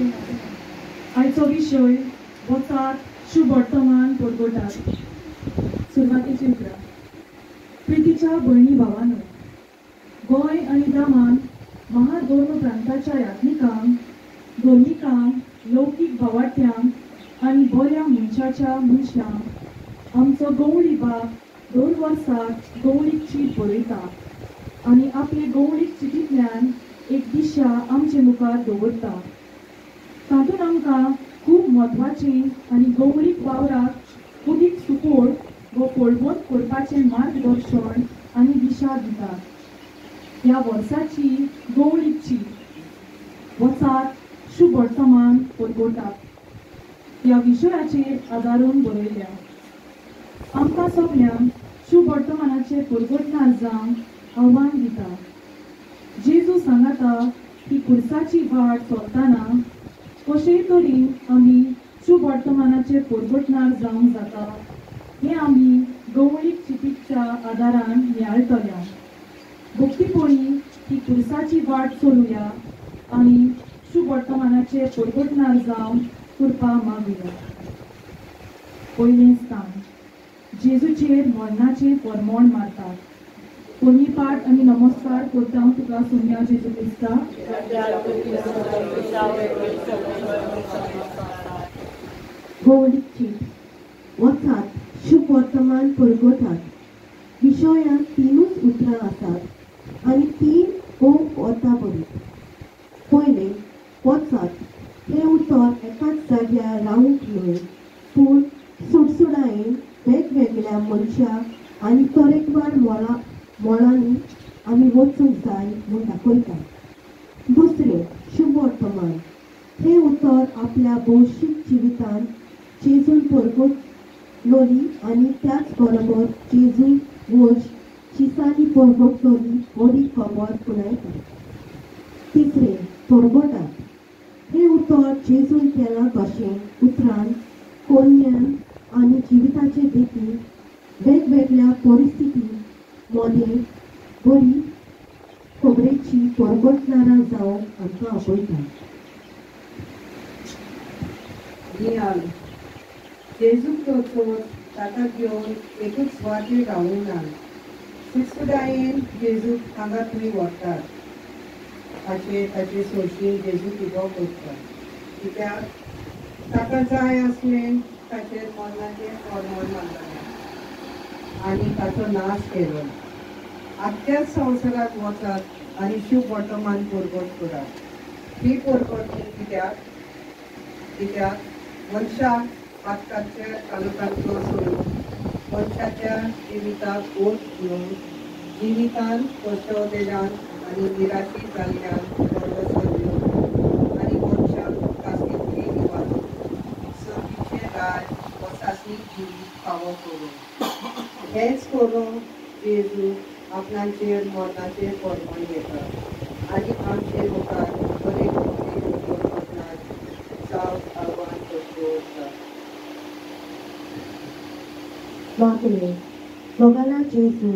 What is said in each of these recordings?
आयचो विषय वचात शुभ वर्तमान परगटात. सुरवातेची उतरां. प्रितीच्या भयणी भावांनो, गोंय आनी दामान महाधर्म प्रांताच्या यात्रिकांक, धर्मिकांक, लौकीक भावार्थ्यांक आनी बऱ्या मनशांक आमचो गवळी बाब दर वर्साक गवळीक चीट बरयता आनी आपले गवळीक चिटींतल्यान एक दिशा आमचे मुखार दवरता. तातूंत आमकां खूब म्हत्वाची आनी गवळीक वावराक उदीक सुकोळ व पळवण करपाचें मार्गदर्शन आनी दिशा दितात. ह्या वर्साची गवळीक चीट वचात शुभ वर्तमान परगटात ह्या विशयाचेर आदारून बरयल्या. आमकां सगळ्यांक शुभ वर्तमानाचेर परगटणार जावंक आव्हान दिता. जेजू सांगता की खुर्साची वाट चलतना कशेय तरेन आमी शुभ वर्तमानाचेर परगटणार जावंक जाता हें आमी गवळीक चिटीच्या आदारान नियाळटल्या. भक्तीपणी ही खुर्साची वाट चलुया आनी शुभ वर्तमानाचेर परगटणार जावन कृपा मागुया. पयलें स्थान. जेजूचेर मरणाचें फर्मोण मारतात. कोणी पाठ आनी नमस्कार करता तुका सोम्या जेजू क्रिस्ता. गवळीक चीट वचात शुभ वर्तमान परगटात. विशयांत 3 उतरां आसात आनी 3 वता बरी. पयलें वचात हें उतर एकाच जाग्यार रावूंक न्हय, पूण सुडसुडायेन वेगवेगळ्या मनशां आनी तरेकवार मोळांनी आमी वचूंक जाय म्हूण दाखयता. दुसरें शुभ वर्तमान हें उतर आपल्या भौशीक जिवितांत जेजून परगटलोली आनी त्याच बरोबर जेजू वंश शिसांनी परगटलोली बरी खबर पुरायता. तिसरें परगटात हें उतर जेजून केलां तशें उतरान कोन्यान आनी जिविताचे देखीक वेगवेगळ्या परिस्थिती मदें बरी खबरेची परगटणारां जावंक आमकां आपयता. नियाल. जेजूक वचून ताका घेवन एकूच वाटेर रावूंक ना. सुटसुटायेन जेजूक हांगा थंय व्हरतात. ताचे सोयशीन जेजू उबो करता. कित्याक ताका जाय आसलें ताचेर मरणाचें फर्मोण मारलें आनी ताचो नाश केलो. आख्या संवसाराक वचात आनी शुभ वर्तमान परगट करात. ही परगट कित्याक मनशाक आजकालच्या कालकांतलो सोडून मनशाच्या जिविताक ओट घेवन जिवितान पश्चवतेल्यान आनी निराशी जाल्ल्यान बरो सोडलो आनी मनशाक कास्कितली निवाडून सतीचें राज वसासी जिवीत फावो करून हेंच करून जेजू आपणाचेर मरणाचेर फर्मोण घेता आनी आमचे मुखार बरे परगटणार जावंक आव्हान करता. मागणे दोगाला जेजू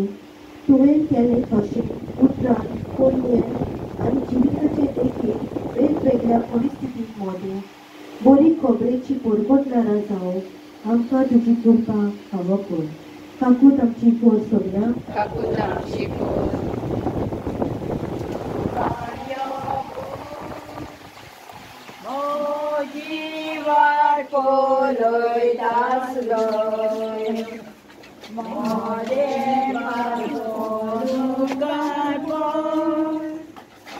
तुवें केलें तशें उतरान कोन्यान आनी जिविताचे देखीक वेगवेगळ्या परिस्थितीं मदें बरी खबरेची परगटणारां जावंक आमकां तुजी कृपा फावो कर. काकूट आमची कोर सोम्या. काकूट आमची कोर. मोजी वाट पळयतासलो मोरे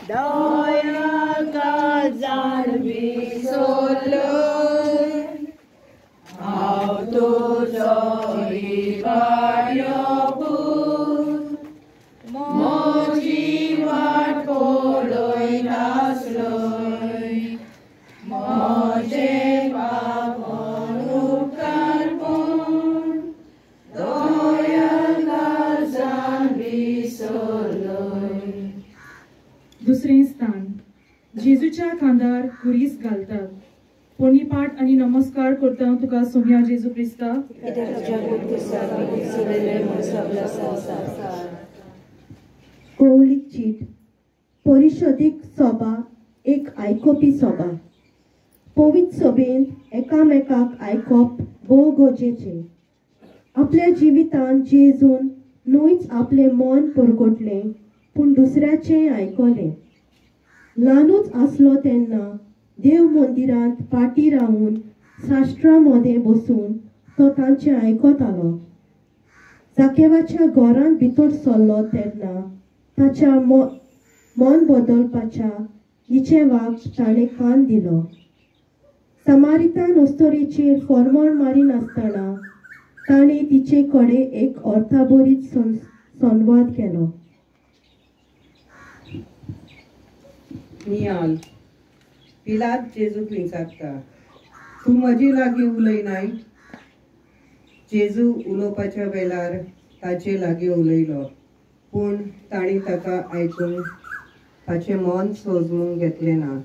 दया काजार विसरलो हांव तुजो इबाड्यो मोजी वाट पळयतासलो मोजे पापण उपकार कोण दया काजार विसरलो. दुसरें स्थान. जेजूच्या खांदार कुरीस घालतात. कोणी पाठ आनी नमस्कार करता तुका सोम्या जेजू क्रिस्ता. गवळीक चीट परिशदीक सभा एक आयकोपी सभा. पवित्र सभेंत एकामेकाक आयकप भोव गरजेचें. आपल्या जिवितांत जेजून न्हूच आपलें मन परगटलें, पूण दुसऱ्याचें आयकलें. ल्हानूच आसलो तेन्ना देव मंदिरांत पाटी रावून साश्ट्रा मदें बसून तो तांचें आयकतालो. जाकेवाच्या घरांत भितर सरलो तेन्ना ताच्या मन बदलपाच्या इचेवाक ताणें कान दिलो. समारितान अस्तोरेचेर फॉर्मर मारिनासतना ताणें तिचे कडेन एक अर्थाभरीत संवाद केलो. नियाल पिलात जेजूक विचारता, तूं म्हजे लागीं उलयनाय? जेजू उलोवपाच्या वेळार ताचे लागीं उलयलो, पूण ताणें ताका आयकूंक ताचें मन सोजमूंक घेतलें ना.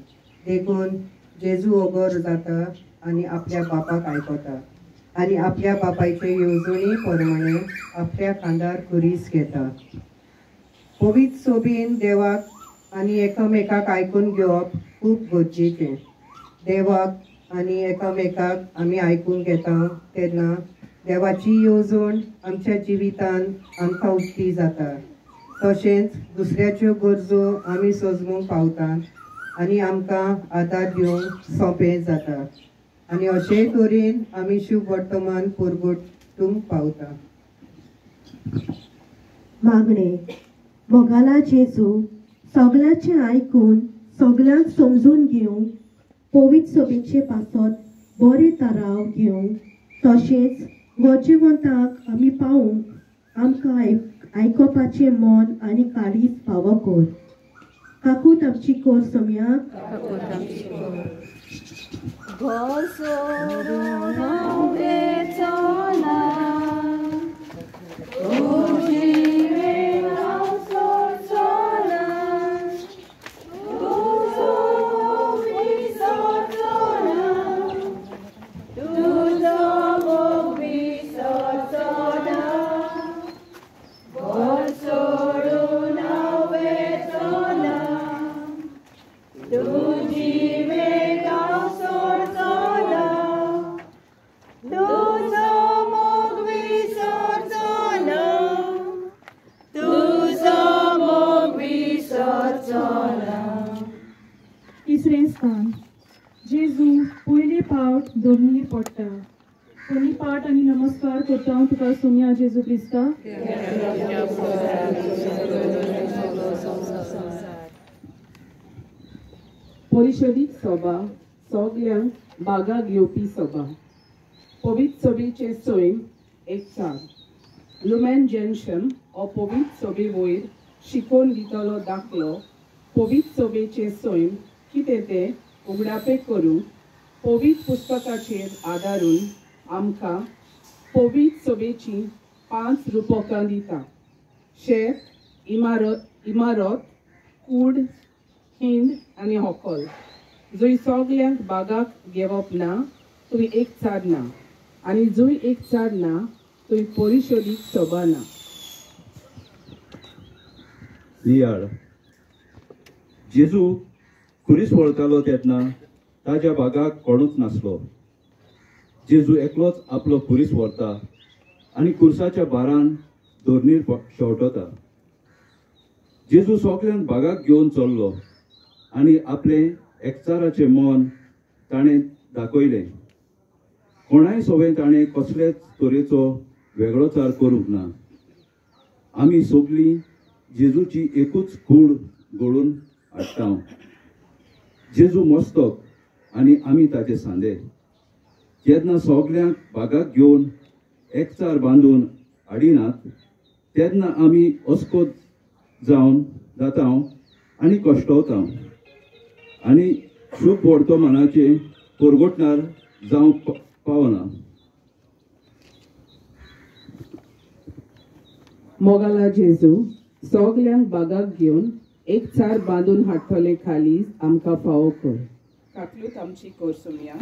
देखून जेजू ओगोर जाता आनी आपल्या बापाक आयकता आनी आपल्या बापायचे येवजणी प्रमाणे आपल्या खांदार कुरीस घेता. पवित्र सोबीन देवाक आनी एकामेकाक आयकून घेवप खूब गरजेचें. देवाक आनी एकामेकाक आमी आयकून घेता तेन्ना देवाची येवजण आमच्या जिवितांत आमकां उक्ती जाता. तशेंच दुसऱ्याच्यो गरजो आमी सजमूंक पावतात आनी आमकां आदार दिवंक सोंपें जाता. आनी अशें तरेन आमी शुभ वर्तमान परगटूंक पावता. मागणें. मोगाला जेजू सगळ्याचें आयकून सगळ्यांक समजून घेवंक, पवित्र सभेचे पासत बरे थाराव घेवंक, तशेंच गरजेवंतांक आमी पावूंक आमकां आयकपाचें मन आनी काळीज फावो कर. काकूट आमची कर सम्याक. तिसरें स्थान. जेजू पयले पावट धरणीर पडटा. कोणी पाट आनी नमस्कार करता हांव तुका सोम्या जेजू क्रिस्ता. परिशोधीत सभा सगळ्यांक भागाक घेवपी सभा. पवित्र सभेचे सैम एकचार. लुमेन जेन्शन हो पवित्र सभे वयर शिकोवन दितलो दाखलो. पवित्र सभेचे सैम कितें तें उगडापे करूंक पवित्र पुस्तकाचेर आदारून आमकां पवित्र सभेची 5 रुपकां दिता. शेत, इमारत, कूड, हिंद आनी हॉकल. जंय सगळ्यांक बागाक घेवप ना थंय एकचार ना, आनी जंय एकचार ना थंय परिशोधीत सभा ना. लियाळ. जेजू खुरीस वळतालो तेन्ना ताच्या बागाक कोणूच नासलो. जेजू एकलोच आपलो खुरीस व्हरता आनी खुर्साच्या बारान धरणीर शेवटता. जेजू सगळ्यांक बागाक घेवन चल्लो आनी आपलें एकचाराचें मन ताणें दाखयलें. कोणाय सभेंत ताणें कसलेच तरेचो वेगळोचार करूंक ना. आमी सगळीं जेजूची एकूच कूड घडोवन हाडटा. जेजू मस्तक आनी आमी ताचे सांदे. जेन्ना सगळ्यांक बागाक घेवन एकचार बांदून हाडिनात तेन्ना आमी अस्कोद जावन जाता आनी कश्टवता आनी शुभ वर्तमानाचे परगटणार जावंक पावना. मोगाला जेजू सगळ्यांक बागाक घेवन एकचार बांदून हाडटले खालीच आमकां फावो कर. काकलूत आमची कर सोम्या.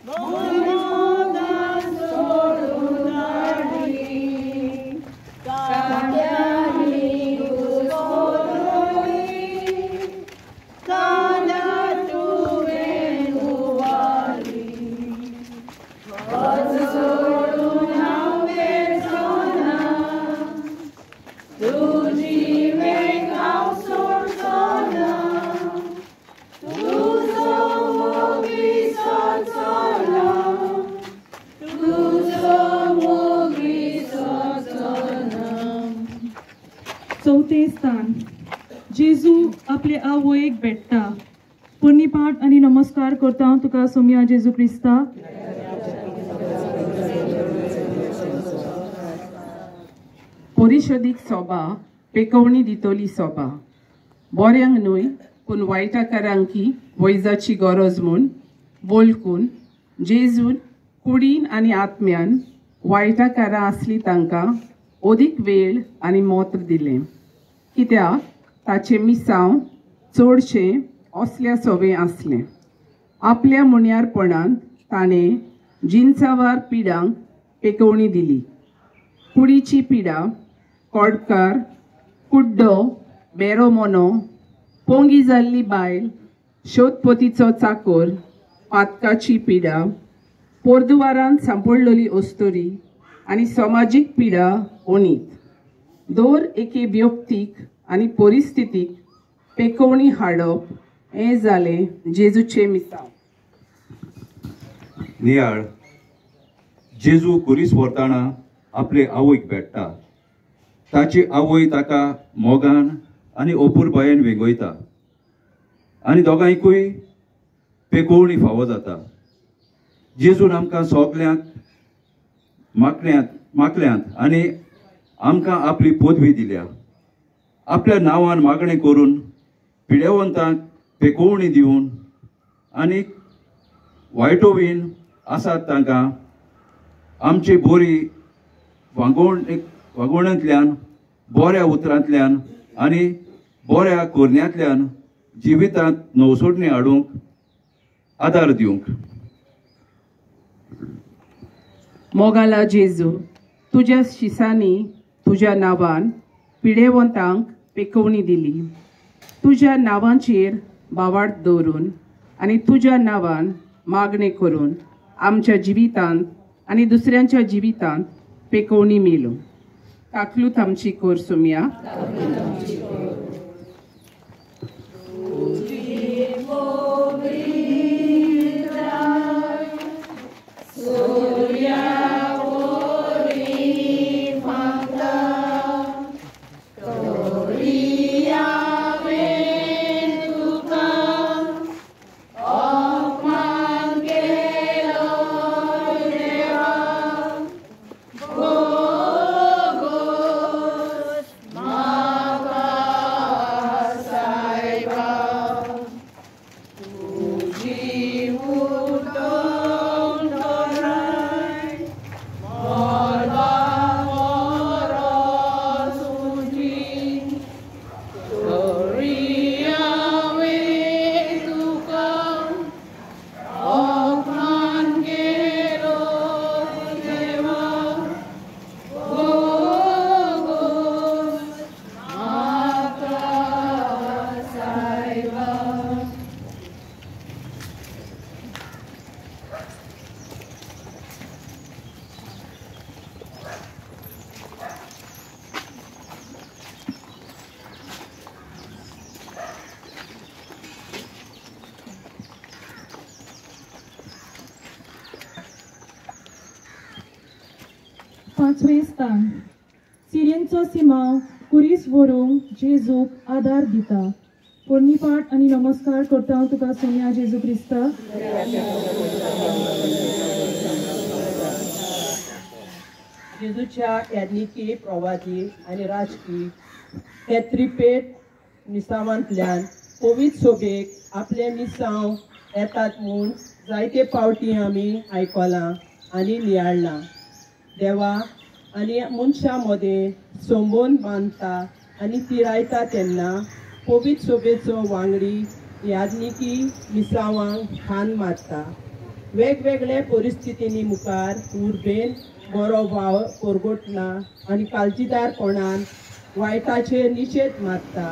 Bonne चौथे स्थान जेजू आपले आवयक भेटता. पुर्णिपाठ आणि नमस्कार करता तुका सोम्या जेजू क्रिस्ता. परिशदीक सभा पेकवणी दितली सभा. बऱ्यांक न्हय पूण वायटाकारांकी वैजाची गरज म्हूण वळखून जेजून कुडीन आनी आत्म्यान वायटाकारां आसली तांकां अदीक वेळ आनी मोत्र दिलें. कित्याक ताचें मिसांव चडशें असल्या सभें आसलें. आपल्या मुण्यारपणान ताणें जिन्सावार पिडांक पेकवणी दिली. कुडीची पिडा, कोडकार, कुड्डो, बेरो मोनो, पोंगी जाल्ली बायल, शोधपोतीचो चाकर, पातकाची पिडा, पोरदुवारान सांपडलेली अस्तोरी आनी समाजीक पिडा ओनीत. दर एके व्यक्तीक आनी परिस्थितीक पेकवणी हाडप हें जालें जेजूचें मिसांव. नियाळ जेजू कुरीस व्हरतना आपले आवयक भेटता. ताची आवय ताका मोगान आनी ओपुरबायेन वेगयता आनी दोगांयकूय पेकवणी फावो जाता. जेजून आमकां सगल्यांक माकल्यांत आनी आमकां आपली पदवी दिल्या. आपल्या नांवान मागणें करून पिडेवंतांक पेकवणी दिवन आनी वायटोवीन आसात तांकां आमची बरी वागोवण्यांतल्यान, बऱ्या उतरांतल्यान आनी बऱ्या कोरण्यांतल्यान जिवितांत नवसोडणी हाडूंक आदार दिवंक. मोगाला जेजू, तुज्या शिसांनी तुज्या नांवान पिडेवंतांक पेकवणी दिली. तुज्या नांवांचेर बावार्थ दवरून आनी तुज्या नांवान मागणें करून आमच्या जिवितांत आनी दुसऱ्यांच्या जिवितांत पेकवणी मेलो. ताकलूत आमची कोर सोम्या. पांचवे स्थान सिरियनचो सिमांव कुरीस व्हरूंक जेजूक आदार दिता. पुर्णिपाठ आनी नमस्कार करता तुका सोम्या जेजू क्रिस्ता. जेजूच्या याज्ञिकी, प्रवादी आनी राजकी हे त्रिपेट मिसांवांतल्यान पवित्र सोबेक आपले मिसांव येतात म्हूण जायते फावटी आमी आयकलां आनी नियाळ्ळां. देवा आनी मनशां मदें संबंद बांदता आनी तिरायता तेन्ना पवित्र सोबेचो वांगडी याज्ञिकी मिसांवांक खान मारता. वेगवेगळ्या परिस्थितींनी मुखार उर्बेन बरो भाव परगटना आनी काळजीदारपणान वायटाचेर निशेध मारता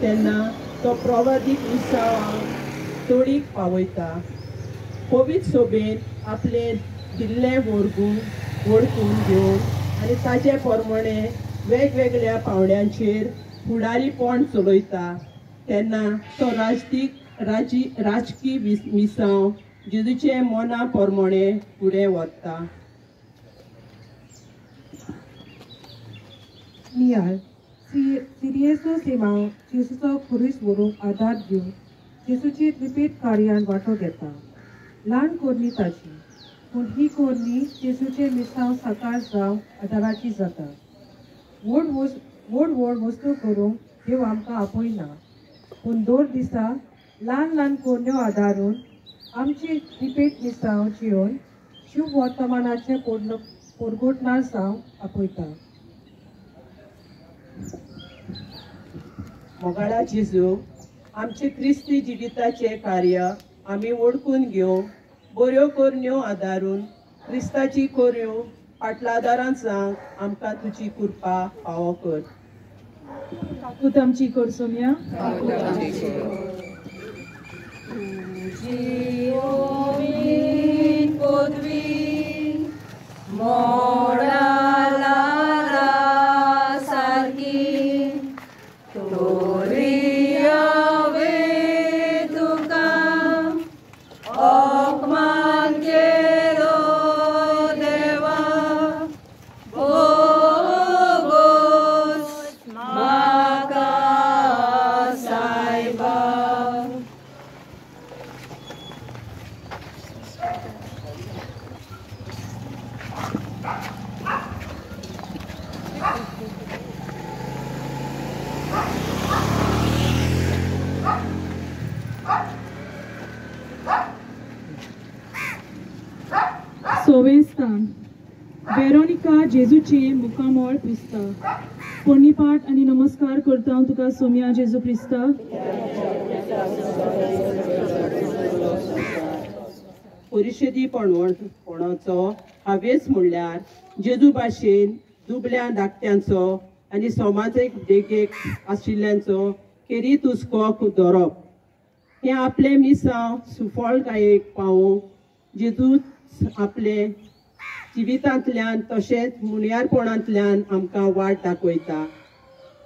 तेन्ना तो प्रवादीक मिसांवांक तोडीक पावयता. पवित्र सोबेन आपले दिल्ले वळखून घेवन आनी ताचे प्रमाणे वेगवेगळ्या पावंड्यांचेर फुडारीपण चलयता तेन्ना तो राजकी मिसांव जेजूचे मना प्रमाणे फुडें व्हरता. नियाळ सिरियेचो सेवांव जेजूचो खुरीस व्हरूंक आदार दिवन जेजूची रिपीट कार्यान वांटो घेता. ल्हान कोरणी ताची, पूण ही कोरणी जेजूचे मिसांव साकार जावं आदाराची जाता. व्हड वस्तू करूंक देव आमकां आपयना, पूण दर दिसा ल्हान ल्हान कोरण्यो आदारून आमची रिपीट मिसांव जिवन शुभ वर्तमानाचे पोरगोटणार जावं आपयता. मोगाळा जेजू, आमचे क्रिस्ती जिविताचे कार्य आमी ओळखून घेवंक बऱ्यो कोरण्यो आदारून क्रिस्ताची कोऱ्यो फाटलादारांत जावंक आमकां तुजी कृपा फावो कर. काकूत आमची कर सोम्या. सोवेस्तान वेरोनिका जेजूचे मुखामोळ पुजता. पोरणीपाठ आनी नमस्कार करता तुका सोम्या जेजू क्रिस्ता. परिशदीपणाचो हावेस म्हणल्यार जेजू भाशेन दुबल्या धाकट्यांचो आनी समाजीक देगेक आशिल्ल्यांचो खेरीत हुस्को धरप. हे आपले मिसांव सुफळकायेक पावोवंक जेजू आपले जिवितांतल्यान तशेंच मुणयारपणांतल्यान आमकां वाट दाखयता.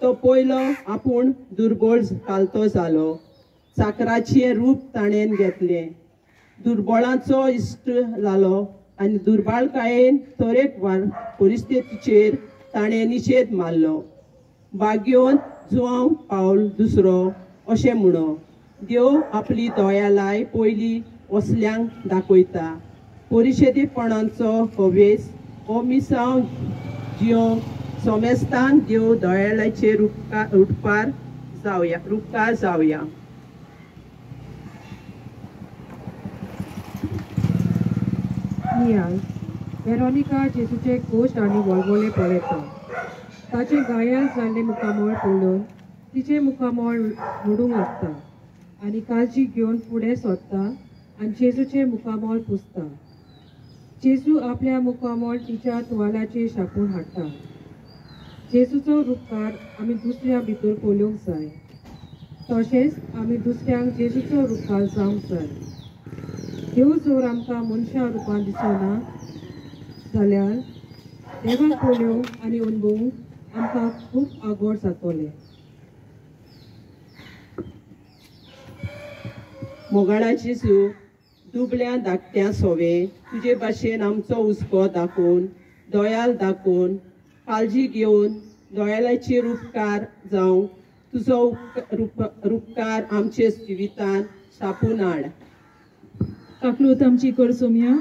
तो पयलो आपूण दुर्बळ कालतो जालो, चाकराचें रूप ताणें घेतलें, दुर्बळांचो इश्ट जालो आनी दुर्बळकायेन तरेकवार परिस्थितीचेर ताणें निशेध मारलो. भाग्योन जुआंव पावल दुसरो अशें म्हणो. देव आपली दयालाय पयली वसल्यांक दाखयता. परिशदीपणांचो हवेस हो मिसांव जियोंक सोमेस्तान देव दयाळाचेर उपकार जावया. नियाल वेरोनिका जेजूचे गोश्ट आनी वळवळे पळयता. ताचे गायाल जाल्ले मुखामोळ पळोवन तिचे मुखामोळ मोडूंक लागता आनी काळजी घेवन फुडें सरता आनी जेजूचे मुखामोळ पुजता. जेजू आपल्या मुखामोळ तिच्या तुवालाचेर शापून हाडटा. जेजूचो उपकार आमी दुसऱ्या भितर पळोवंक जाय, तशेंच आमी दुसऱ्यांक जेजूचो उपकार जावंक जाय. देव जर आमकां मनशा रुपान दिसना जाल्यार देवाक पळोवंक आनी अणभवूंक आमकां खूब आगोड जातलें. मोगाळा जेजू, दुबल्या धाकट्या सोवे तुजे भाशेन आमचो हुस्को दाखोवन दोयाल दाखोवन काळजी घेवन दोयालाचेर उपकार जावं तुजो उपकार आमचे जिवितान छापून हाड. काकलूत आमची कर सोम्या.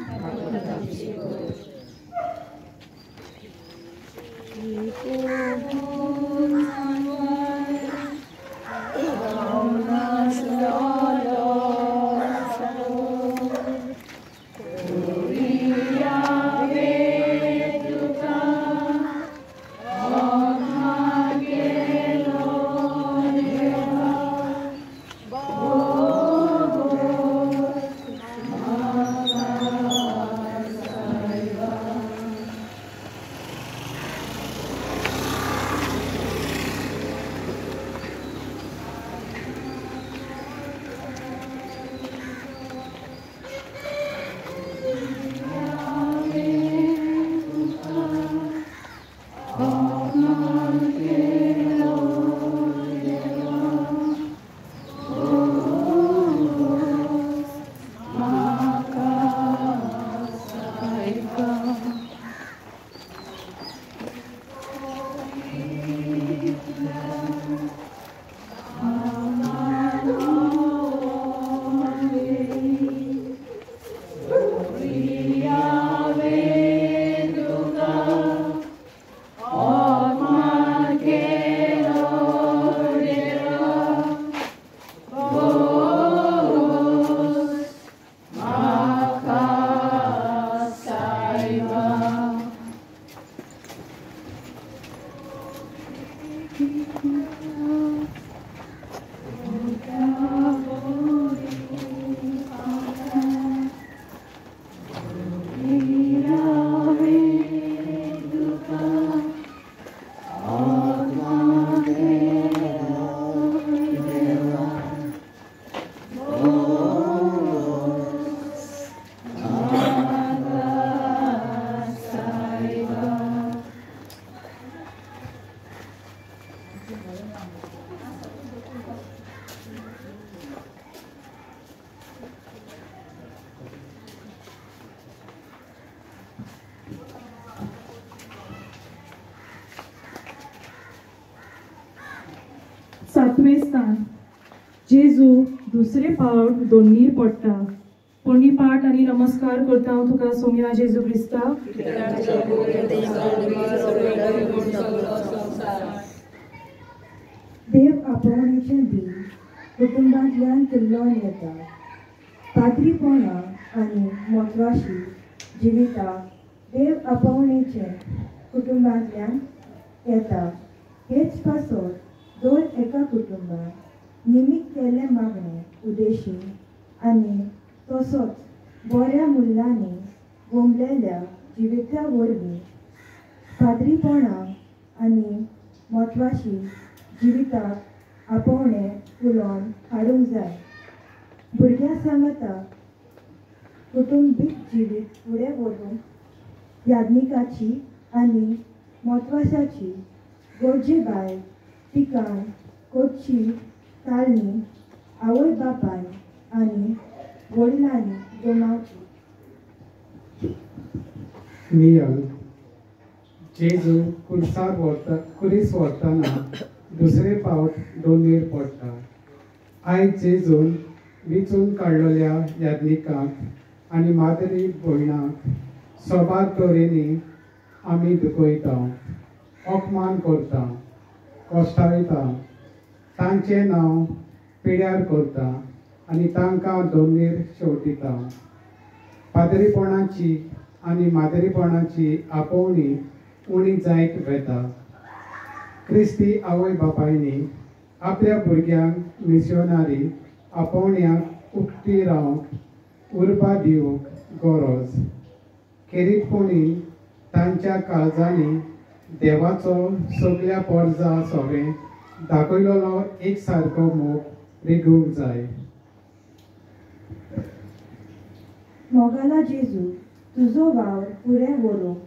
सातवें स्थान जेजू दुसरे फावट दोंडीर पडटा. कोणी पाठ आनी नमस्कार करता हांव तुका सोम्या जेजू क्रिस्ता. देव आपोवणेचें दीन कुटुंबांतल्यान किल्लोन येता. पाद्रीपणां आनी म्हत्वाची जिविताक देव आपोवणेचें कुटुंबांतल्यान येता. हेच पासत दोन एका कुटुंबात निमित केल्ले मागणे उदेशी आनी तसोच बऱ्या मुल्यांनी गोमलेल्या जिविता वरवीं पाद्रीपणां आनी म्हत्वाची जिविताक आपोवणें उलोवन हाडूंक जाय. भुरग्यां सांगता कुटुंबीक जिवीत फुडें व्हरूंक याज्ञिकाची आनी म्हत्वाची गरजे भायर तिकान कोची ताळणी आवय बापाय आनी वडिलांनी जमावची. नियम जेजू कुरीस व्हरतना दुसरे फावट दोंडीर पडटा. आयज जेजून विचून काडलेल्या याज्ञिकांक आनी मादरी भयणांक सोबात दोरेनी आमी दुखयता, अपमान करता, कोश्टायता, तांचें नांव पिड्यार करता आनी तांकां दोंडीर शेवटिता. पाद्रीपणाची आनी मादरीपणाची आपोवणी उणी जायत वेता. क्रिस्ती आवय बापायनी आपल्या भुरग्यांक मिशनारी आपोवण्याक उक्ती रावंक उर्बा दिवंक गरज. खेरीतपणी तांच्या काळजांनी देवाचो सगळ्या पोरजा सोबें दाखयलेलो एक सारको मोग रिगूंक जाय. मोगाला जेजू तुजो वावर फुडें व्हरूंक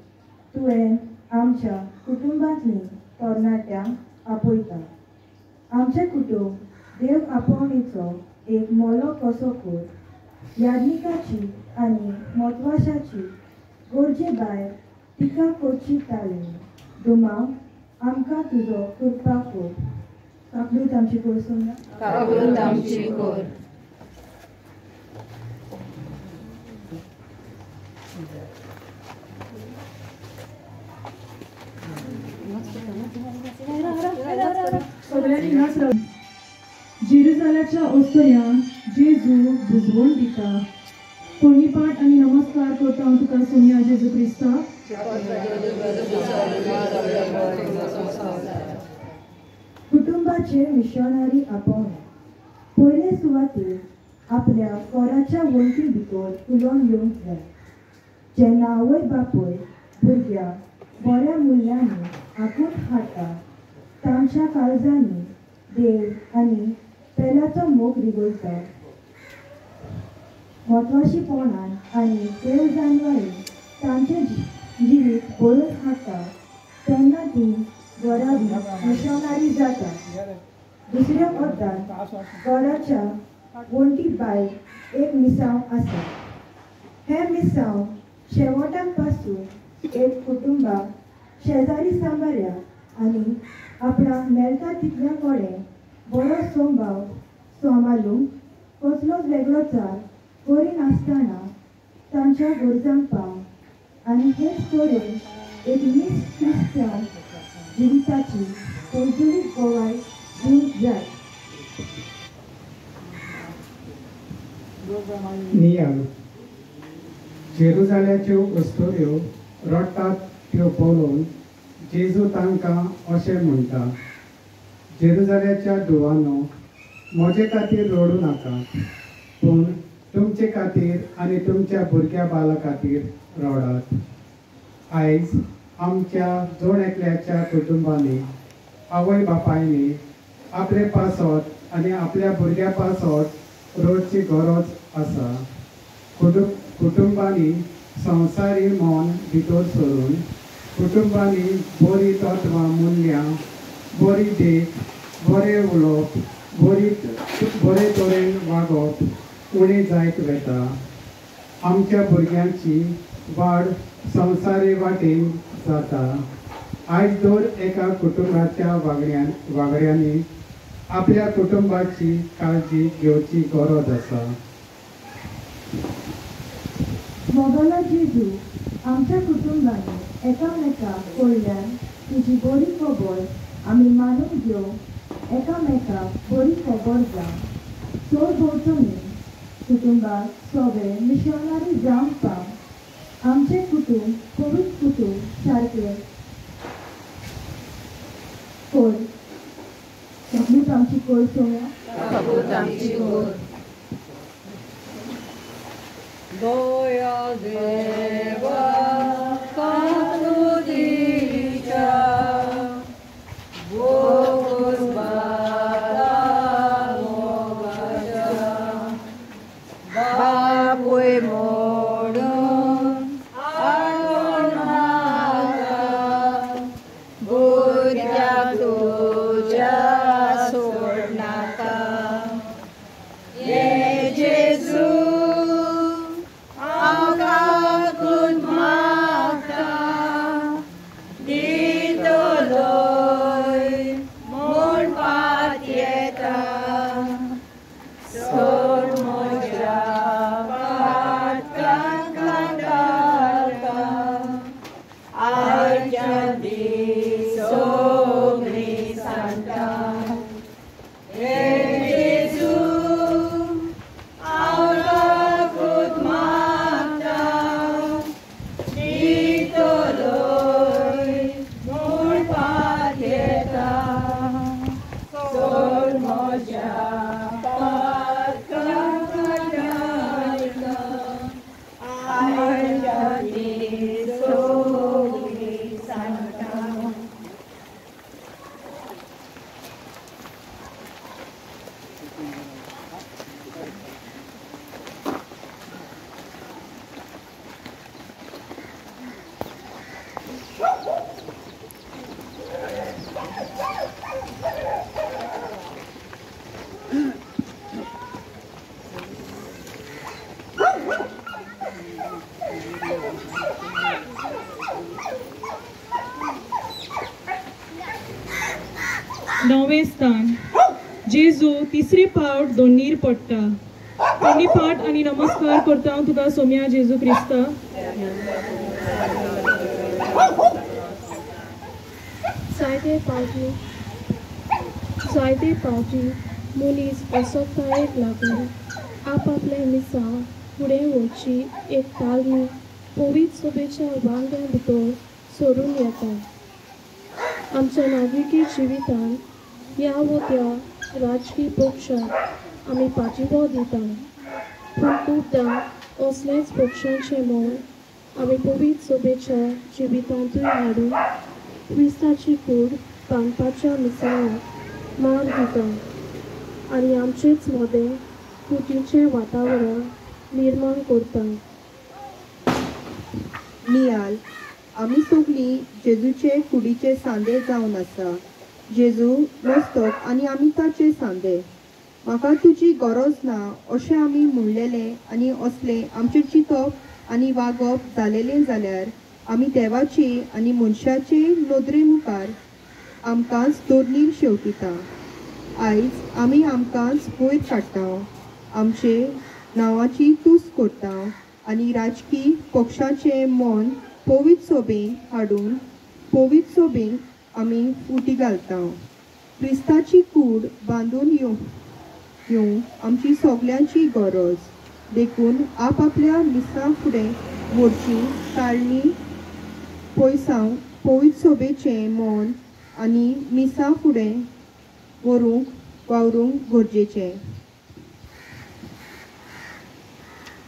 तुवें आमच्या कुटुंबांतलीं तरणाट्यांक आपयता. आमचें कुटुंब देव आपोवणेचो एक मोलो कसो कर. याज्ञिकाची आनी म्हत्वाची गरजे भायर तिका करची ताळणी दुमाव आमकां तुजो कृपा कर. काकूत आमची कोसोन काकूत आमची कर. सगळ्यांनी हात लावून जेरुसालेमच्या ओस्तोऱ्यान जेजू बुजवून दिता. कोणी पाठ आनी नमस्कार करता हांव तुका सोम्या जेजू क्रिस्ता. कुटुंबाचे मिशनारी आपोवणे पयले सुवातेर आपल्या कोराच्या वंटी भितर उलोवन येवंक जाय. जेन्ना आवय बापूय भुरग्याक बऱ्या मुल्यांनी आंकून हाडटा तांच्या काळजांनी देव आनी पेलाचो मोग रिगोयता. म्हत्वाचीपणान आनी देव जाणवारी तांचें जिवीत बरोवन हाडटा तेन्ना ती घरावी मिशनारी जाता. दुसऱ्या अर्दान घराच्या वंटी भायर एक मिसांव आसा. हे मिसांव शेवटाक पासून एक कुटुंबाक शेजारी सांबाळ्या आनी आपणाक मेळटा तितल्या कडेन बरो संभाव सांबाळूंक कसलोच वेगळो चार करिनासतना तांच्या गरजांक पावंक आनी हेच तरेन एक नीस क्रिस्तांव जिविताची पोरजुळीत गोवाय दिवंक जाय. नियम जेरुसालेम्याच्यो वस्तुऱ्यो रडटात त्यो पळोवन जेजू तांकां अशें म्हणटा. जेरुजाल्याच्या धुवानो म्हजे खातीर रडू नाकात, पूण तुमचे खातीर आनी तुमच्या भुरग्या बाला खातीर रडात. आयज आमच्या जोड एकल्याच्या कुटुंबांनी आवय बापायनी आपले पासत आनी आपल्या भुरग्या पासत रोडची गरज आसा. कुटुंबांनी संवसारी मन भितर सरून कुटुंबांनी बरी तत्वां मुल्यां, बरी देख, बरें उलोवप, बरे तरेन वागप उणें जायत वता. आमच्या भुरग्यांची वाड संवसारी वाटेन जाता. आयज दर एका कुटुंबाच्या वांगड्यांनी आपल्या कुटुंबाची काळजी घेवची गरज आसा. मोगाला जेजू आमच्या कुटुंबांनी एकामेकाक कडल्यान तुजी बरी खबर आमी मानून घेवंक एकामेकाक बरी खबर जावं. चड भोंवतणी कुटुंबाक सगळे मिशनरी जावपाक आमचे कुटुंब पवित्र कुटुंब सारकें कोर. सगळीच आमची कोर सोया. Goya deva kanudicha Bogus bala mogaja Babwe modon agonata Burya tuja sornata Ye Jesus नवे स्थान जेजू तिसरी पावट दोनीर पडटा. पयली पाट आनी नमस्कार करता हांव तुका सोम्या जेजू क्रिस्ता. जायते फावटी मनीस असोतायेक लागून आपआपल्या मिसा फुडें वचची एक तालमी पवित्र सभेच्या वांगड्या भितर सोडून येता. आमच्या नागरिकी जिवितान ह्या व त्या राजकीय पक्षाक आमी पाठिंबो दिता, पूण खुबदां असलेच पक्षांचें मोल आमी पवित्र सभेच्या जिवितांतूय हाडून क्रिस्ताची कूड बांदपाच्या मिसाळाक मान दिता आनी आमचेच मोदें खुटीचें वातावरण निर्माण करता. नियाल आमी सगळीं जेजूचे कुडीचे सांदे जावन आसा. जेजू मस्तक आनी आमी ताचे सांदे. म्हाका तुजी गरज ना अशें आमी म्हणलेलें आनी असलें आमचें चिंतप आनी वागप जालेलें जाल्यार आमी देवाची आनी मनशाचे नदरे मुखार आमकांच दोर्नीर शेवटिता. आयज आमी आमकांच वयर काडटा, आमचे नांवाची तुस करता आनी राजकीय पक्षाचें मन पवित्र सभेन हाडून पवित्र सभेन आमी फुटी घालता. क्रिस्ताची कूड बांदून येवंक आमची सगळ्यांची गरज. देखून आपआपल्या मिसां फुडें व्हरची काळणी पयसांव पवित्र सभेचें मन आनी मिसां फुडें व्हरूंक वावरूंक गरजेचें.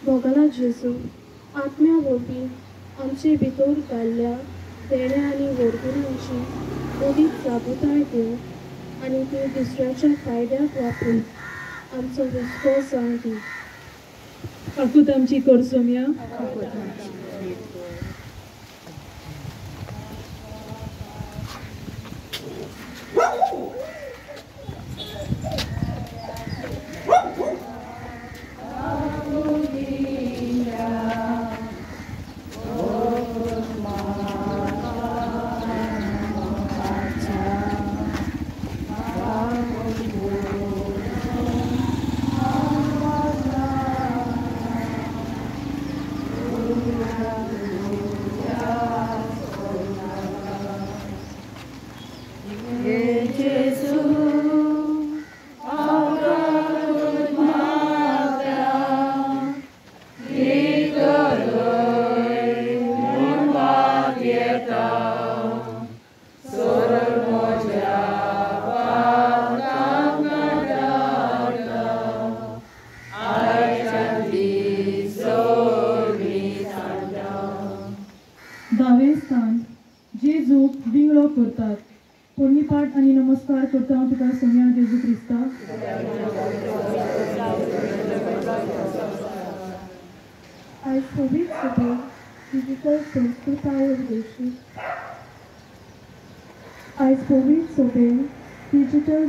मोगला जेजू आत्म्या वरवीं आमचे भितर घाल्ल्या देण्या आनी वर्गुणांची ओदीक जागृताय घेवन आनी ती दुसऱ्याच्या फायद्याक वापरून आमचो हुस्को जावन दी. फाकूत आमची करसोम्या दावे स्थान जेजू विंगडो करतात. पोरणीपाठ आनी नमस्कार करता हांव तुका सोम्या जेजू क्रिस्ता. आयज पवित्र सभेन डिजिटल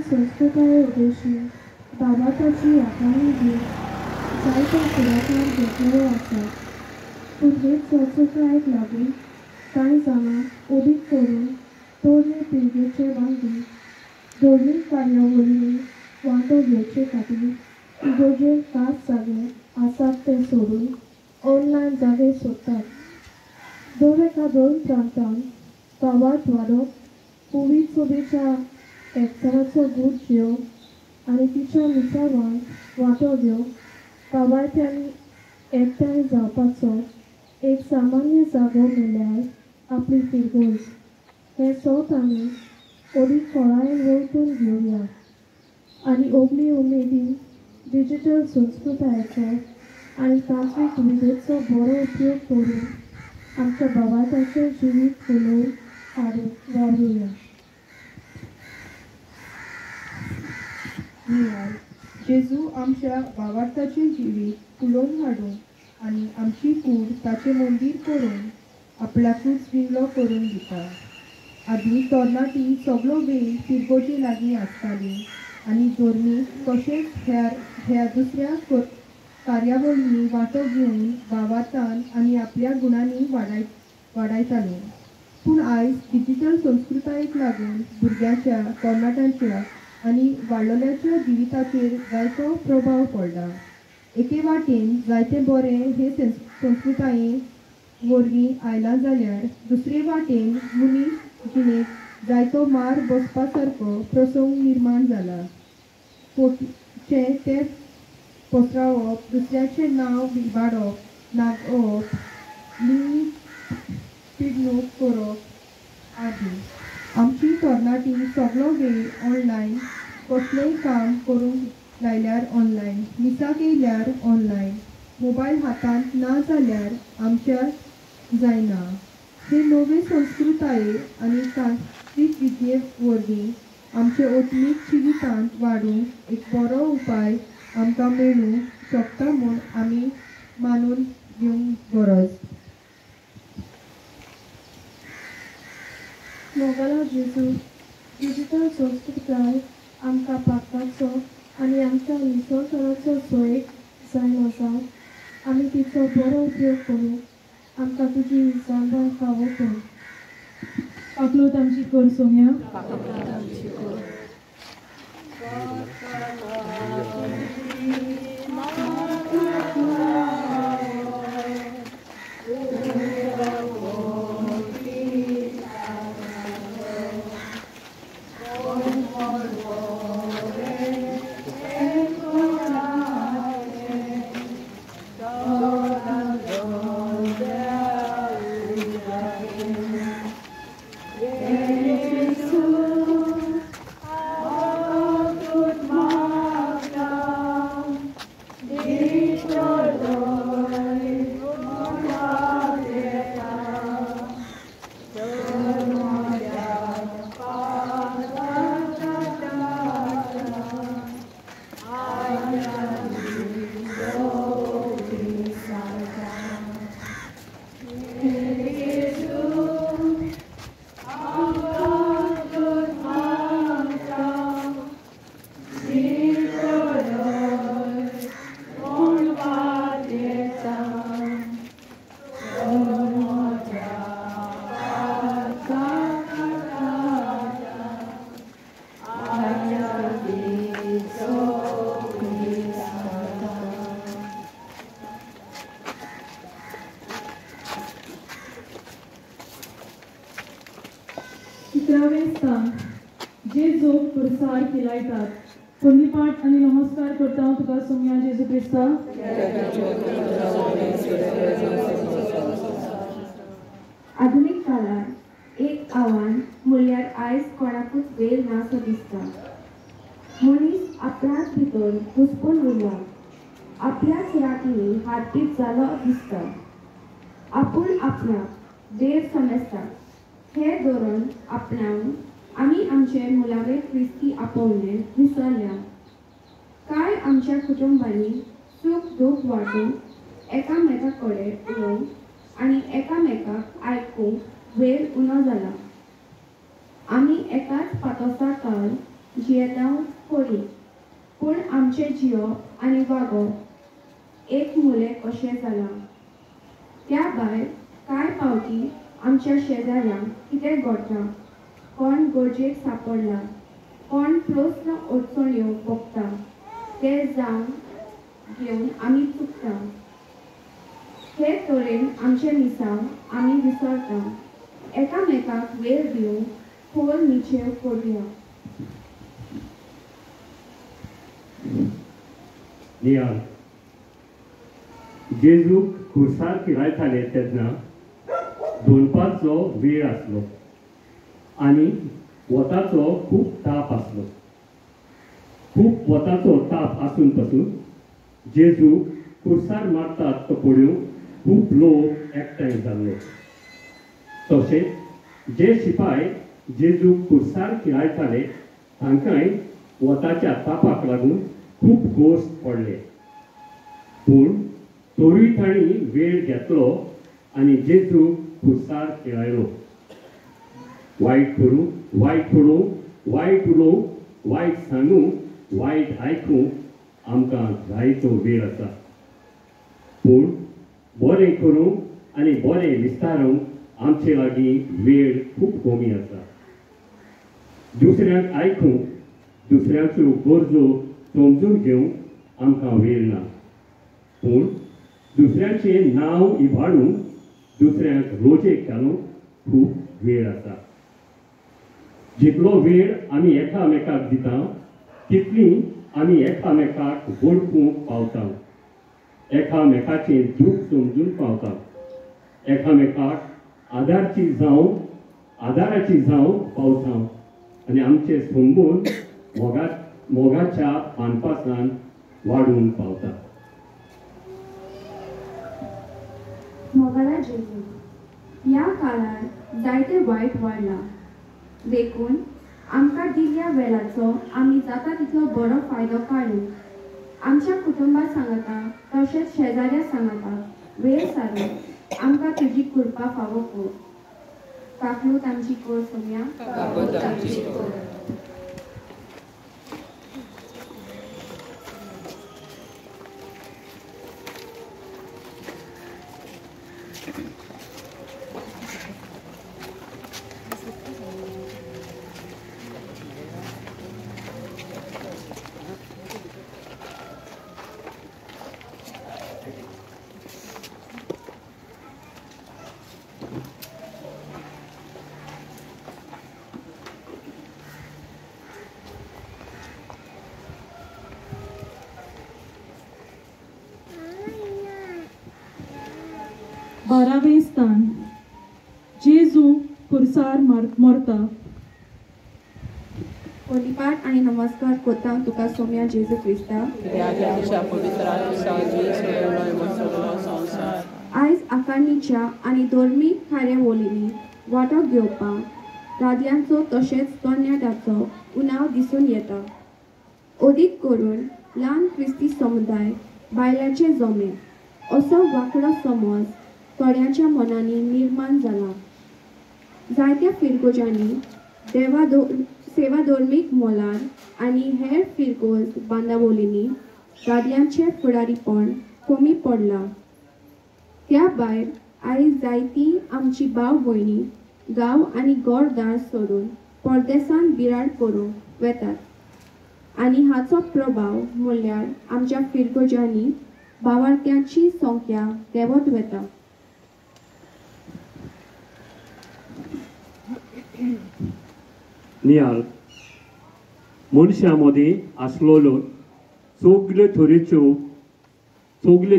संस्कृताये उद्देशी भावार्थाची आगामी घेवन जायतो फुडाकार घेतलेलो आसा. पूण हेच संस्कृतायेक लागून कांय जाणां ओदीक करून तोरणे पिळगेचे वांगडी धर्मीक कार्यावळींनी वांटो घेवचे खातीर इगोर्जेर खास जागे आसात ते सोडून ऑनलायन जागे सोदतात. दोन प्रांतांत गांवांत वाडप पवित्र सभेच्या एकचाराचो गूट घेवप आनी तिच्या मिसावांत वांटो घेवप गांवांतल्यांनी एकठांय जावपाचो एक सामान्य जागो म्हणल्यार आपली फिरगोज. हे सोत आमी ओदीक खोळायेन वळखून घेवया आनी ओगली उमेदीन डिजिटल संस्कृतायेचो आनी तांत्रीक विविधतेचो बरो उपयोग करून आमच्या भावार्थाचें जिवीत फुलोवन हाडूंक वावरुया. जेजू आमच्या भावार्थाचें जिवीत फुलोवन हाडूंक आनी आमची कूड ताचें मंदीर करून आपल्याकूच विंगडो करून दिता. आदीं तरणाटीं सगळो वेळ फिरगोचे लागीं आसतालीं आनी धर्मीक तशेंच ह्या दुसऱ्या कार्यावळींनी वांटो घेवन भावार्थान आनी आपल्या गुणांनी वाडयतालीं. पूण आयज डिजिटल संस्कृतायेक लागून भुरग्याच्या तरणाट्यांच्या आनी वाडलोल्याच्या जिविताचेर जायतो प्रभाव पडला. एके वाटेन जायते बरें हे संस्कृताये वरवीं आयलां जाल्यार दुसरे वाटेन मनीस जिणेक जायतो मार बसपा सारको प्रसंग निर्माण जाला. फोटचे ते पसरावप, दुसऱ्याचें नांव इबाडप, नागोवप, लिंग पिडणूक करप आदी. आमची तरणाटी सगळो वेळ ऑनलायन, कसलेंय काम करूंक लायल्यार ऑनलायन, मिसाक येयल्यार ऑनलायन, मोबायल हातांत ना जाल्यार आमच्या जायना. हे नवे संस्कृताये आनी तांत्रीक विद्ये वरवीं आमचे ओतमीक जिवितांत वाडूंक एक बरो उपाय आमकां मेळूंक शकता म्हूण आमी मानून घेवंक गरज. मोगला जेजू डिजिटल संस्कृताय आमकां पातळाचो आनी आमच्या निसर्गाचो सोयेक जायन आसा. आमी तिचो बरो उपयोग करूंक आमकां तुजी सांबाळ फावो कर. पाकलोत आमची कर सोम्या. Jesus. 11वें स्थान जेजू पुरसार खिलायतात. कोणी पाठ आणि नमस्कार करता हांव तुका सोम्या जेजू क्रिस्ता. आधुनिक काळात एक आव्हान म्हणल्यार आयज कोणाकूच वेळ ना सो दिसता. मनीस आपल्याच भितर घुस्पून उरला, आपल्याच रातींनी हातबीत जालो दिसता. आपूण आपणाक देव समजता हे धोरण आपणावन आमी आमचे मुलावे क्रिस्ती आपोवणे विसरल्या. कांय आमच्या कुटुंबांनी सूख दूख वाटूंक एकामेका कडेन उलोवंक आनी एकामेकाक आयकूंक वेळ उणो जाला. आमी एकाच पातोसा काळ जियेता पडी, पूण आमचे जियोप आनी वागप एक मुले कशें जाला. त्या भायर कांय पावटी आमच्या शेजाऱ्यांक कितें घडटा, कोण गरजेक सांपडला, कोण प्रस्न अडचण्यो भोगता ते जावन घेवन आमी चुकता. हे तरेन आमचे मिसाव आमी विसरता. एकामेकाक वेळ दिवन खोल निचेव करुया. नियाल जेजूक खुर्सार किरायताले तेन्ना दोनपारचो वेळ आसलो आनी वताचो खूब ताप आसलो. खूब वताचो ताप आसून पासून जेजू खुर्सार मारतात तो पळोवन खूब लोक एकठांय जाल्लो. तशेंच जे शिपाय जेजू खुर्सार किरायताले तांकांय वताच्या तापाक लागून खूब गोश्ट पडले. पूण तोरूय तांणी वेळ घेतलो आनी जेजू खुर्सार खेळायलो. वायट करूं, वायट उलोवंक, वायट उलोवंक, वायट सांगूंक, वायट आयकूंक आमकां जायतो वेळ आसा. पूण बरें करूंक आनी बरें विस्तारूंक आमचे लागीं वेळ खूब कमी आसा. दुसऱ्यांक आयकूंक, दुसऱ्याच्यो गरजो समजून घेवंक आमकां वेळ ना. पूण दुसऱ्याचें नांव इबाडूंक, दुसऱ्यांक रोजेक घालूंक खूब वेळ आसा. जितलो वेळ आमी एकामेकाक दिता तितली आमी एकामेकाक वळखूंक पावता, एकामेकाचें दूख समजून पावता, एकामेकाक आदाराची जावंक पावता आनी आमचे संबंद मोगाच्या पानपासान वाडूंक पावता. मोगाला जेजू ह्या काळार जायते वायट वाडला. देखून आमकां दिल्ल्या वेळाचो आमी जाता तितलो बरो फायदो काडूंक आमच्या कुटुंबा सांगाता तशेंच शेजाऱ्या सांगाता वेळ सारून आमकां तुजी कृपा फावो कर. काकलूत आमची कर सोम्या. बारावें स्थान जेजू खुर्सार मरता. कोलीपाट आणि नमस्कार कोता तुका सोम्या जेजू क्रिस्ता. आयज आकारणीच्या आणि धर्मीक कार्यावळींनी वांटो घेवपाक दादल्यांचो तशेंच तरणाट्यांचो उणाव दिसून येता. अदीक करून ल्हान क्रिस्ती समुदाय बायलांचे जमे असो वांकडो समज थोड्यांच्या मनांनी निर्माण जाला. जायत्या फिरकोजांनी सेवा धर्मीक मोलार आनी हेर फिरकोज बांदावळींनी दादल्यांचे फुडारीपण कमी पडला. त्या भायर आयज जायतीं आमची भाव भयणी गांव आनी गोरदार सोडून परदेसान बिराड करूंक वेतात आनी हाचो प्रभाव म्हणल्यार आमच्या फिरकोजांनी भावार्थ्यांची संख्या देंवत वता. नियाल मनशा मदीं आसलेलो सगले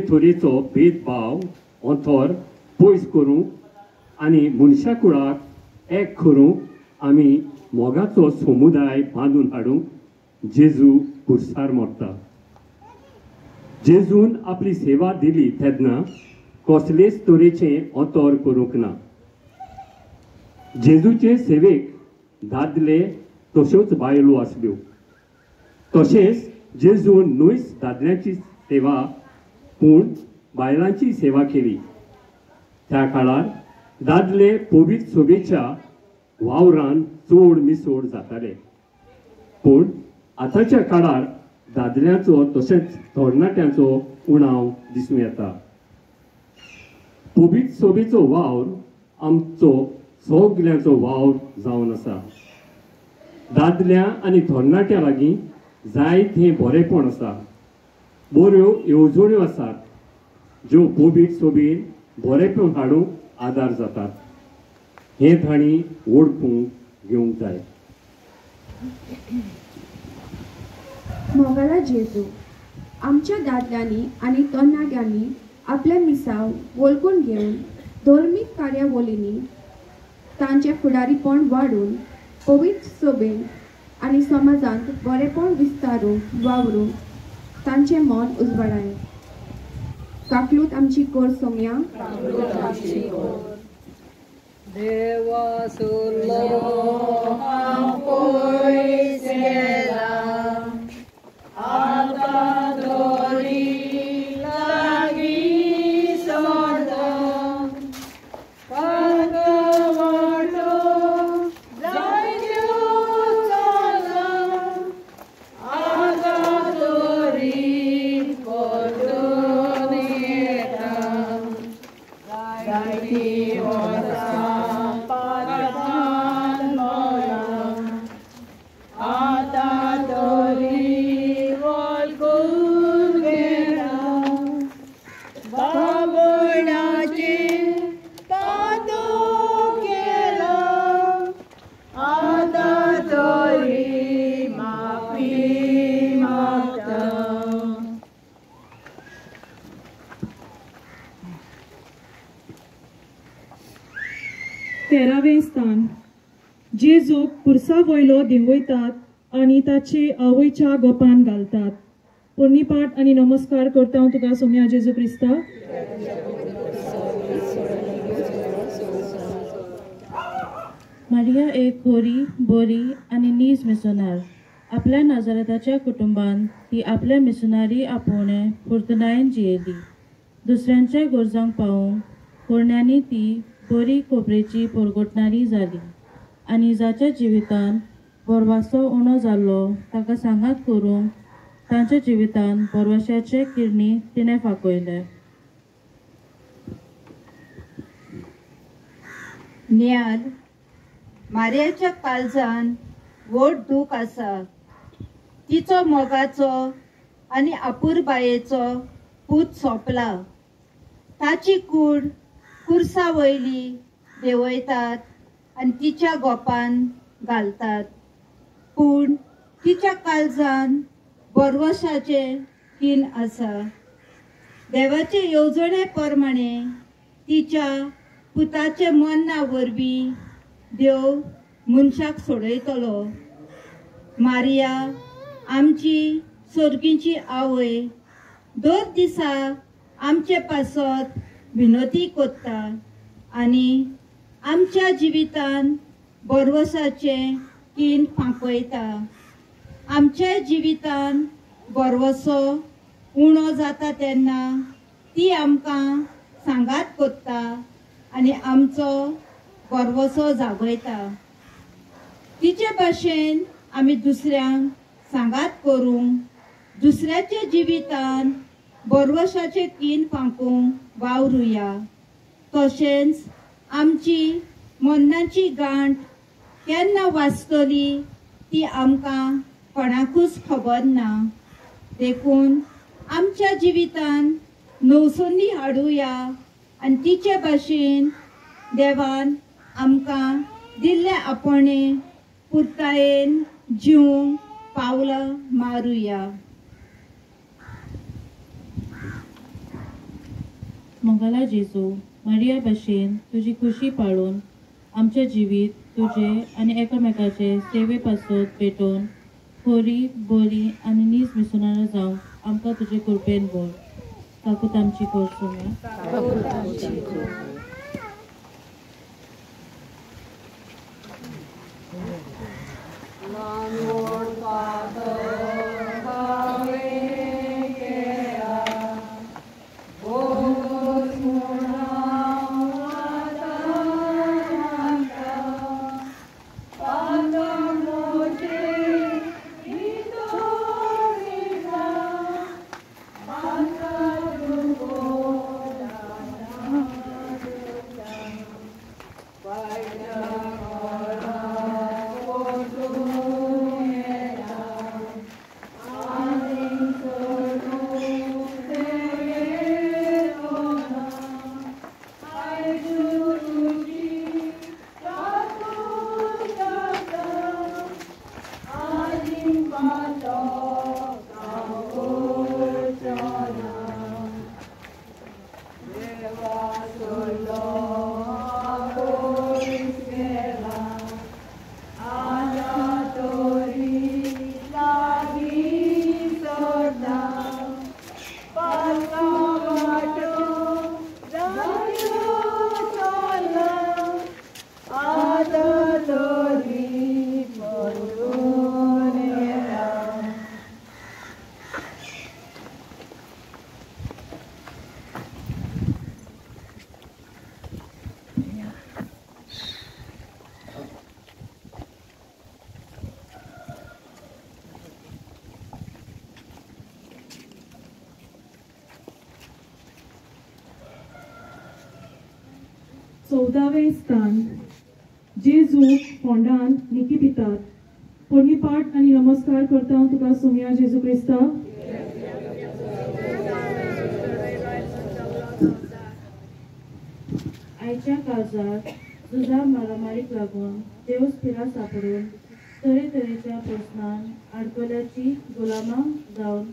तरेचो भेदभाव अंतर पयस करूंक आनी मनशा कुळाक एक करूंक आमी मोगाचो समुदाय बांदून हाडूंक जेजू खुर्सार मरता. जेजून आपली सेवा दिली तेन्ना कसलेच तरेचें अंतर करूंक ना. जेजूचे सेवेक दादले तश्योच बायलो आसल्यो. तशेंच जेजून न्हूच दादल्यांची सेवा पूण बायलांची सेवा केली. त्या काळार दादले पवित्र सभेच्या वावरान चड मिसोड जाताले. पूण आतांच्या काळार दादल्यांचो तशेंच तरणाट्यांचो उणाव दिसूं येता. पवित्र सभेचो वावर आमचो सगल्यांचो वावर जावन आसा. दादल्या आनी तरणाट्यां लागीं जायतें बरेंपण आसा. बऱ्यो येवजण्यो आसात ज्यो पवित्र सभेन बरेंपण हाडूंक आदार जातात. हें तांणी ओळखूंक घेवंक जाय. मोगाला जेजू आमच्या दादल्यांनी आनी तरणाट्यांनी आपले मिसाव वळखून घेवन धर्मीक कार्यावळींनी तांचें फुडारीपण वाडून पवित्र सभेन आनी समाजांत बरेंपण विस्तारूंक वावरूंक तांचें मन उजवाडाय. काकलूत आमची कोर सोंगया. देवा सुरलो पयस गेला आता दोरी लागी सोडता वाटो जायत्यो चला आता दोरी पडून येता जायती वता पातान मोला आता दोरी वळखून गेला बाबुडाची तातू केला आता दोरी माफी मागता. तेरावें स्थान. जेजूक खुर्सा वयलो देंवयतात आनी ताचे आवयच्या गोपान घालतात. पुर्णिपाट आनी नमस्कार करता हांव तुका सोम्या जेजू क्रिस्ता. मारिया एक खोरी बरी आनी नीज मिसोनार. आपल्या नाजारेताच्या कुटुंबान ती आपले मिसोनारी आपोवणे पुर्तुनायेन जियेली. दुसऱ्यांचे गरजांक पावूंक कोरण्यांनी ती बरी खोबरेची परगोटणारी जाली आनी जाच्या जिवितान बरवासो उणो जाल्लो ताका सांगात करूंक तांच्या जिवितान बरवाशाचे किरणी तिणें फाकोयले. नियाल मारयेच्या काळजान व्हड दूख आसा. तिचो मोगाचो आनी आपुरबायेचो पूत सोंपला. ताची कूड खुर्सा वयली देंवयतात आनी तिच्या गोपान घालतात. पूण तिच्या काळजान बरवशाचे कीन आसा. देवाचे येवजणे प्रमाणे तिच्या पुताचे मन्ना वरवीं देव मनशाक सोडयतलो. मारिया आमची सर्गीची आवय दर दिसा आमचे पासत विनोती कोत्ता आनी आमच्या जिवितान बरवसाचे कीन फांकयता. आमच्या जिवितान बरवसो उणो जाता तेन्ना ती आमकां सांगात कोत्ता आनी आमचो बरवसो जागयता. तिचे भाशेन आमी दुसऱ्यांक सांगात करूंक दुसऱ्याचे जिवितान बरवशाचे कीन फांकूंक वावरुया. तशेंच आमची मन्नाची गांठ केन्ना वाचतली ती आमकां कोणाकूच खबर ना. देखून आमच्या जिवितान नवसुन्नी हाडुया आनी तिचे भाशेन देवान आमकां दिल्ले आपणे पुरतायेन जीव पावलं मारूया. मंगला जेजू, मारिया भशेन तुझी खुशी पाळून आमचे जिवीत तुझे आनी एकामेकाचे सेवे पासत पेटोवन खोरी बरी आनी नीज मिसुनार जावंक आमकां तुजे कृपेन बोल. काकूत आमची कोर्सुम्या. चौदावे स्थान जेजू फोंडान निकी पितात. पोरणी पाठ आनी नमस्कार करता हांव तुका सोम्या जेजू क्रिस्ता. आयच्या काळजात झुजा मारामारीक लागून देवस फिरा सापडून तरेतरेच्या प्रश्नान आडकोल्याची गुलामां जावन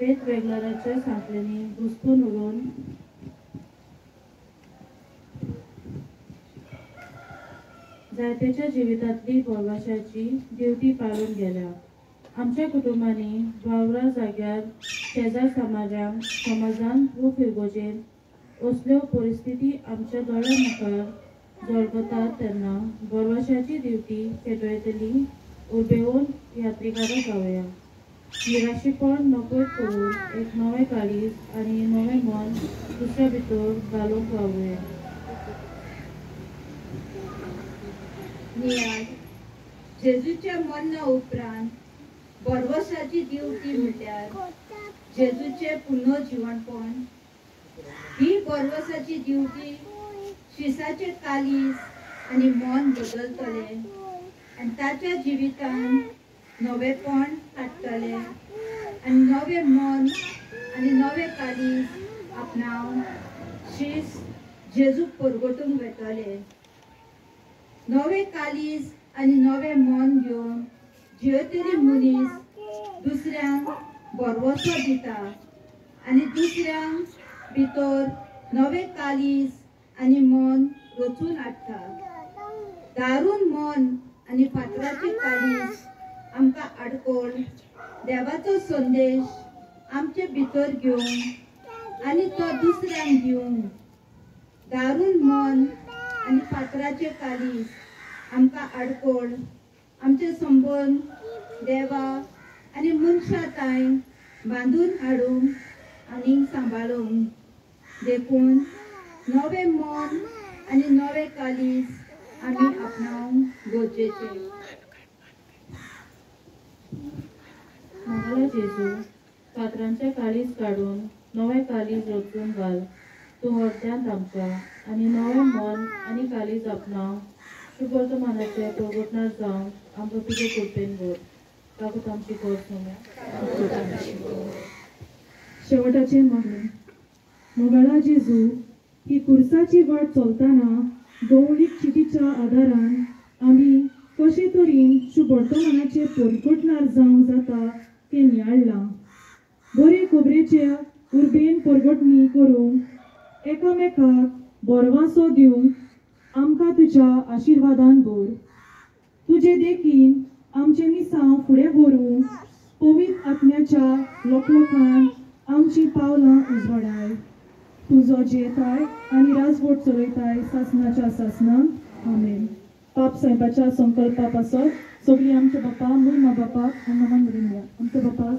वेगवेगळ्याच्या सांकलेनी घुसपून उरून जायत्याच्या जिवितांतली परवाशाची ड्युटी पाळून गेल्या. आमच्या कुटुंबांनी वावरा जाग्यार शेजार समाजान व फिरगोजेन असल्यो परिस्थिती आमच्या दोळ्या मुखार झळकतात तेन्ना बरवाशाची ड्युटी पेटयतली उर्बेवून यात्रिकारां जावया. निराशीपण नकळत करून एक नवें काळीज आनी नवें मन दुसऱ्या भितर घालूंक वावुया. नियाद जेजूच्या मरना उपरांत बरवसाची ड्युटी म्हटल्यार जेजूचे पुनर्जीवनपण. ही बरवसाची ड्युटी शिसाचे कालीज आनी मन बदलतले आनी ताच्या जिवितान नवेपण हाडटले आनी नवे मन आनी नवे कालीज आपणावन शीस जेजूक परगटूंक वेतले. नवे कालीज आनी नवे मन घेवन जे तरी मनीस दुसऱ्यांक बरवसो दिता आनी दुसऱ्यांक भितर नवे कालीज आनी मन रचून हाडटा. दारून मन आनी फातराचे कालीज आमकां आडकोळ देवाचो संदेश आमचे भितर घेवंक आनी तो दुसऱ्यांक दिवंक. दारून मन आनी फातराचे कालीज आमकां आडकोळ आमचे संबंद देवा आनी मनशां ताईं बांदून हाडूंक आनी सांबाळूंक. देखून नवे मन आनी नवे कालीज आमी आपणावंक गरजेचे. मंगला जेजू, फातरांचे काळीज काडून नवे कालीज रचून घाल. तूं अर्द्यांत आमकां आनी नवें मन आनी कालीज आपणाव शुभवर्तमानाचे प्रगटणार जावं आमकां तुजे कृपेन घोर. ताकूत आमची कोर सोम्या. शेवटाचे मागणे. मंगळा जेजू, ही कुर्साची वाट चलतना गवळीक चिटीच्या आदारान आमी कशे तरेन वर्तमानाचे परिघटणार जावं जाता ते नियाळलां. बरे खबरेचे उर्बेन परगटणी करूंक एकामेकाक बोरवांसो दिवंक आमकां तुज्या आशिर्वादान भर. तुजे देखीन आमचे मिसांव फुडें व्हरूंक पवित्र आत्म्याच्या लोकलोकान आमची पावलां उजवाडाय. तुजो जेताय आनी राजवट चलयताय सासनाच्या सासनान. आमेन. पाप साहेबाच्या संकल्पा पासत सगळीं आमच्या बापा महिमा बापाक नमन म्हणया. आमच्या बापा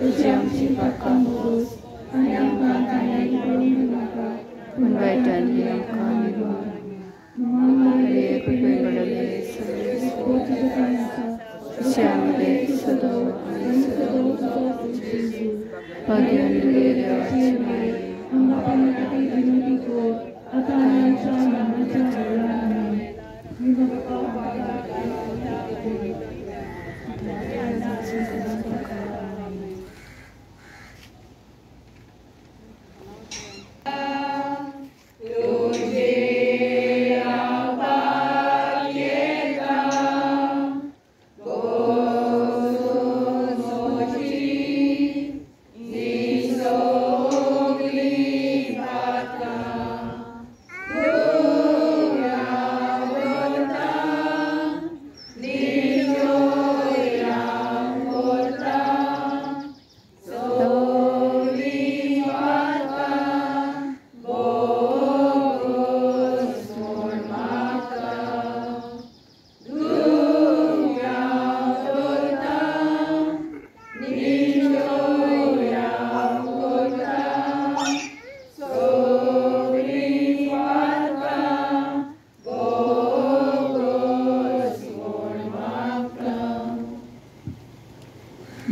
तुजें आमची पापां भोगोस आनी आमकां कांय करूंक नाका पूण वायटांतली आमकां निवड.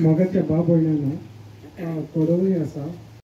मोगाच्या बाब भयणांनो कडवूय आसा